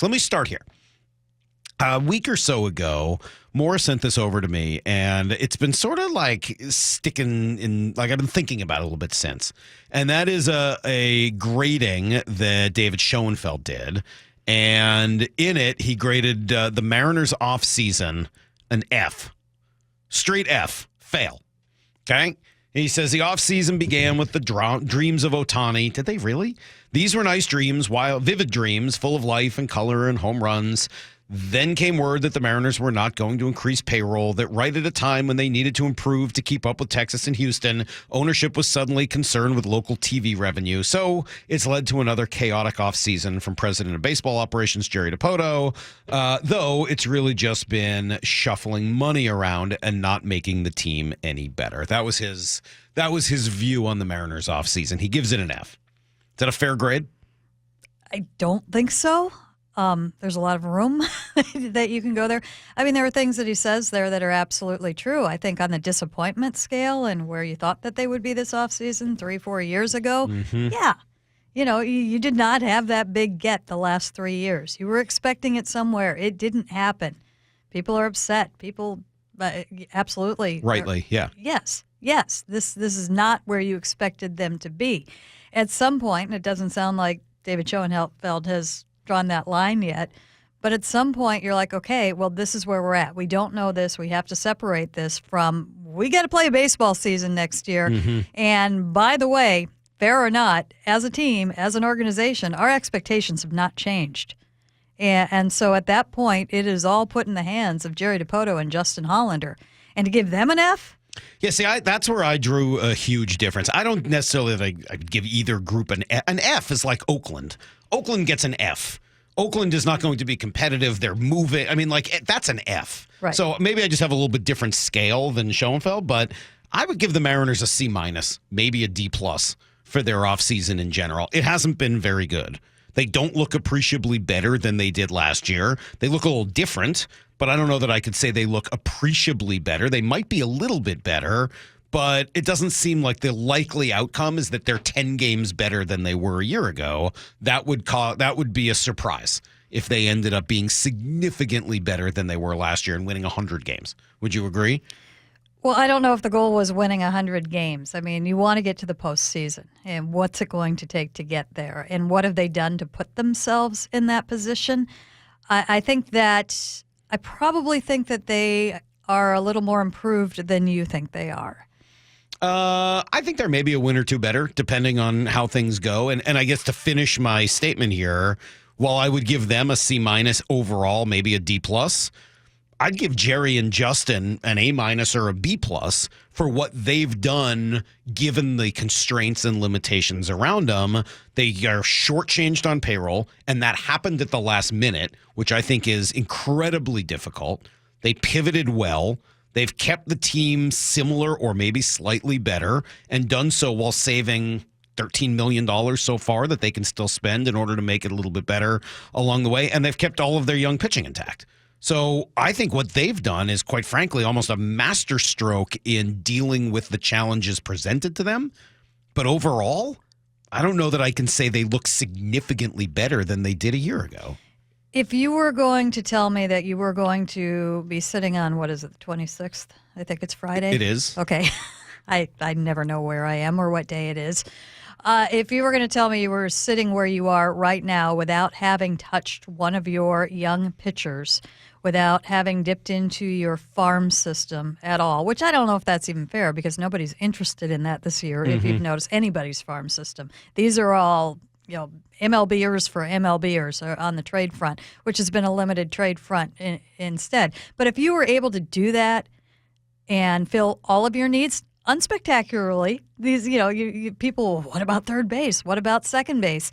So let me start here. A week or so ago, Morris sent this over to me, and it's been sort of like sticking in, like I've been thinking about it a little bit since. And that is a grading that David Schoenfeld did. And in it, he graded the Mariners offseason an F. Straight F. Fail. Okay? He says the offseason began with the dreams of Ohtani. Did they really? These were nice dreams, vivid dreams, full of life and color and home runs. Then came word that the Mariners were not going to increase payroll, that right at a time when they needed to improve to keep up with Texas and Houston, ownership was suddenly concerned with local TV revenue. So it's led to another chaotic offseason from president of baseball operations, Jerry Dipoto, though it's really just been shuffling money around and not making the team any better. That was his view on the Mariners offseason. He gives it an F. Is that a fair grade? I don't think so. There's a lot of room that you can go there. I mean, there are things that he says there that are absolutely true. I think on the disappointment scale and where you thought that they would be this offseason 3-4 years ago, yeah. You know, you did not have that big get the last 3 years. You were expecting it somewhere. It didn't happen. People are upset. People absolutely. Rightly, yeah. Yes. This is not where you expected them to be. At some point, and it doesn't sound like David Schoenfeld has drawn that line yet, but at some point you're like, okay, well, this is where we're at. We don't know this. We have to separate this from, we got to play a baseball season next year. And by the way, fair or not, as a team, as an organization, our expectations have not changed. And so at that point, it is all put in the hands of Jerry Dipoto and Justin Hollander. And to give them an F? Yeah, see, that's where I drew a huge difference. I don't necessarily I'd give either group an F. An F is like Oakland. Oakland gets an F. Oakland is not going to be competitive. They're moving. I mean, like, that's an F. Right. So maybe I just have a little bit different scale than Schoenfeld, but I would give the Mariners a C-, maybe a D+ for their offseason in general. It hasn't been very good. They don't look appreciably better than they did last year. They look a little different, but I don't know that I could say they look appreciably better. They might be a little bit better, but it doesn't seem like the likely outcome is that they're 10 games better than they were a year ago. That would be a surprise if they ended up being significantly better than they were last year and winning 100 games. Would you agree? Well, I don't know if the goal was winning 100 games. I mean, you want to get to the postseason, and what's it going to take to get there? And what have they done to put themselves in that position? I probably think that they are a little more improved than you think they are. I think they're maybe a win or two better, depending on how things go. And I guess to finish my statement here, while I would give them a C- overall, maybe a D+, I'd give Jerry and Justin an A- or a B+ for what they've done given the constraints and limitations around them. They are shortchanged on payroll, and that happened at the last minute, which I think is incredibly difficult. They pivoted well. They've kept the team similar or maybe slightly better and done so while saving $13 million so far that they can still spend in order to make it a little bit better along the way. And they've kept all of their young pitching intact. So I think what they've done is, quite frankly, almost a masterstroke in dealing with the challenges presented to them. But overall, I don't know that I can say they look significantly better than they did a year ago. If you were going to tell me that you were going to be sitting on, what is it, the 26th? I think it's Friday. It is. Okay. I never know where I am or what day it is. If you were going to tell me you were sitting where you are right now without having touched one of your young pitchers, without having dipped into your farm system at all, which I don't know if that's even fair because nobody's interested in that this year, if you've noticed anybody's farm system. These are all, MLBers for MLBers on the trade front, which has been a limited trade front instead. But if you were able to do that and fill all of your needs unspectacularly, these, you people, what about third base? What about second base?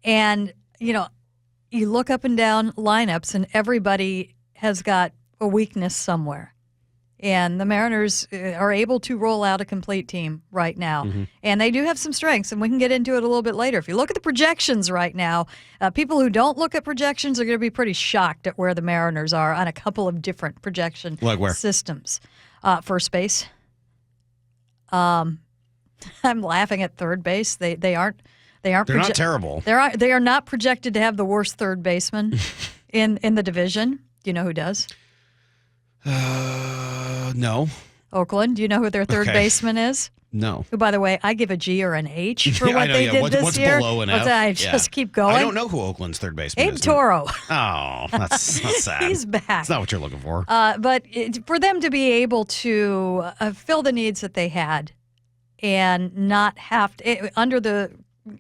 And, you look up and down lineups and everybody has got a weakness somewhere. And the Mariners are able to roll out a complete team right now. And they do have some strengths, and we can get into it a little bit later. If you look at the projections right now, people who don't look at projections are going to be pretty shocked at where the Mariners are on a couple of different projection systems. First base. I'm laughing at third base. They're not terrible. They are not projected to have the worst third baseman in the division. Do you know who does? No. Oakland. Do you know who their third Okay. baseman is? No. Who, by the way, I give a G or an H for Yeah, I what know, they yeah. did this What's year. below an F? I Yeah. just keep going. I don't know who Oakland's third baseman Abe is. Toro. Oh, that's sad. He's back. That's not what you're looking for. But for them to be able to fill the needs that they had and not have to, under the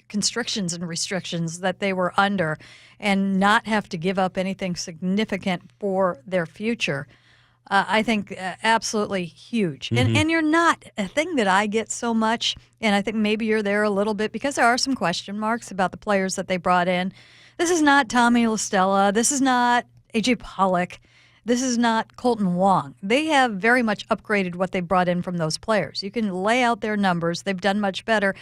constrictions and restrictions that they were under, and not have to give up anything significant for their future, I think absolutely huge. And you're not, a thing that I get so much, and I think maybe you're there a little bit because there are some question marks about the players that they brought in. This is not Tommy LaStella. This is not A.J. Pollock. This is not Colton Wong. They have very much upgraded what they brought in from those players. You can lay out their numbers. They've done much better.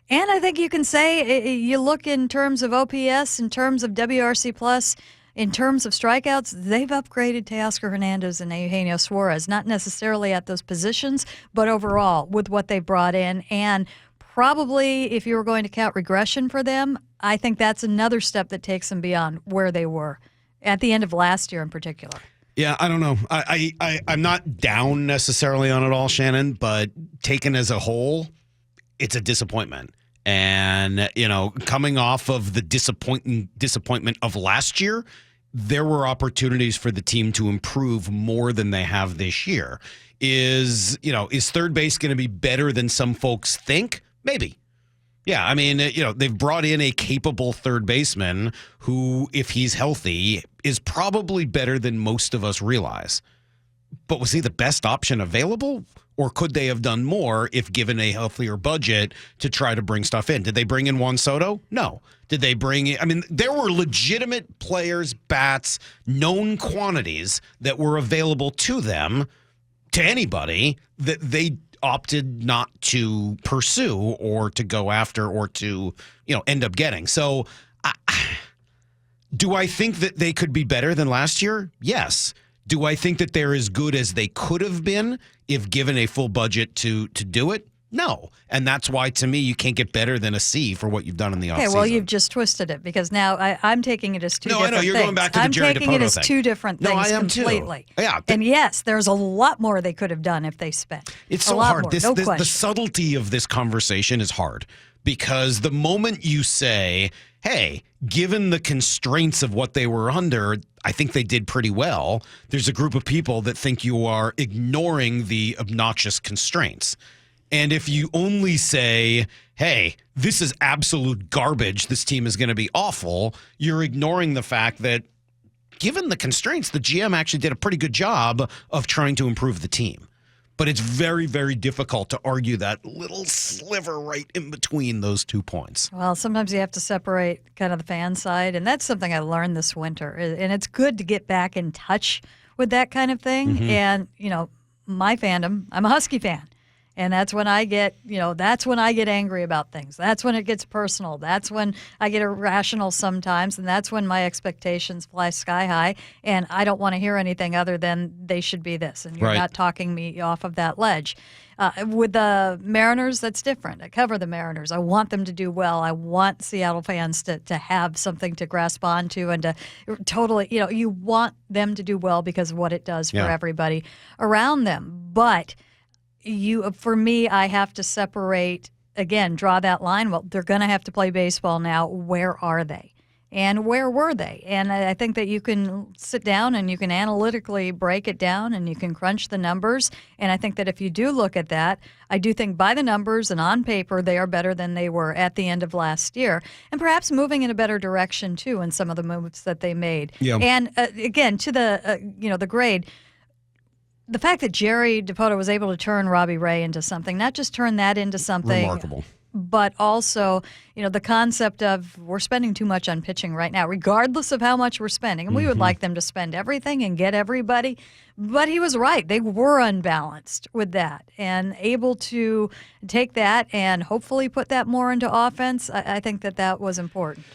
And I think you can say, you look in terms of OPS, in terms of WRC+, in terms of strikeouts, they've upgraded Teoscar Hernandez and Eugenio Suarez, not necessarily at those positions, but overall with what they brought in. And probably if you were going to count regression for them, I think that's another step that takes them beyond where they were at the end of last year in particular. Yeah, I don't know. I'm not down necessarily on it all, Shannon, but taken as a whole, it's a disappointment. And, coming off of the disappointment of last year, there were opportunities for the team to improve more than they have this year. Is third base going to be better than some folks think? Maybe. Yeah, I mean, they've brought in a capable third baseman who, if he's healthy, is probably better than most of us realize. But was he the best option available? Or could they have done more if given a healthier budget to try to bring stuff in? Did they bring in Juan Soto? No. Did they bring in? I mean, there were legitimate players, bats, known quantities that were available to them, to anybody, that they opted not to pursue or to go after or to, end up getting. So do I think that they could be better than last year? Yes. Do I think that they're as good as they could have been if given a full budget to do it? No. And that's why, to me, you can't get better than a C for what you've done in the offseason. Okay, well, you've just twisted it because now I'm taking it as two different things. No, I know. You're going back to the Jerry I'm taking it Dipoto as thing. two different things no, I am completely. Too. Yeah. And yes, there's a lot more they could have done if they spent. It's a so lot hard. More, No question. The subtlety of this conversation is hard because the moment you say, hey, given the constraints of what they were under, I think they did pretty well, there's a group of people that think you are ignoring the obnoxious constraints. And if you only say, hey, this is absolute garbage, this team is going to be awful, you're ignoring the fact that given the constraints, the GM actually did a pretty good job of trying to improve the team. But it's very, very difficult to argue that little sliver right in between those 2 points. Well, sometimes you have to separate kind of the fan side, and that's something I learned this winter. And it's good to get back in touch with that kind of thing. Mm-hmm. And, my fandom, I'm a Husky fan. And that's when I get, angry about things. That's when it gets personal. That's when I get irrational sometimes. And that's when my expectations fly sky high. And I don't want to hear anything other than they should be this. And you're Right. not talking me off of that ledge. With the Mariners, that's different. I cover the Mariners. I want them to do well. I want Seattle fans to have something to grasp onto and to totally, you want them to do well because of what it does for everybody around them. But for me, I have to separate, again, draw that line. Well, they're going to have to play baseball now. Where are they? And where were they? And I think that you can sit down and you can analytically break it down and you can crunch the numbers. And I think that if you do look at that, I do think by the numbers and on paper, they are better than they were at the end of last year. And perhaps moving in a better direction, too, in some of the moves that they made. Yeah. And again, to the grade, the fact that Jerry Dipoto was able to turn Robbie Ray into something, not just turn that into something remarkable, but also, the concept of we're spending too much on pitching right now, regardless of how much we're spending. And we would like them to spend everything and get everybody. But he was right. They were unbalanced with that and able to take that and hopefully put that more into offense. I think that was important.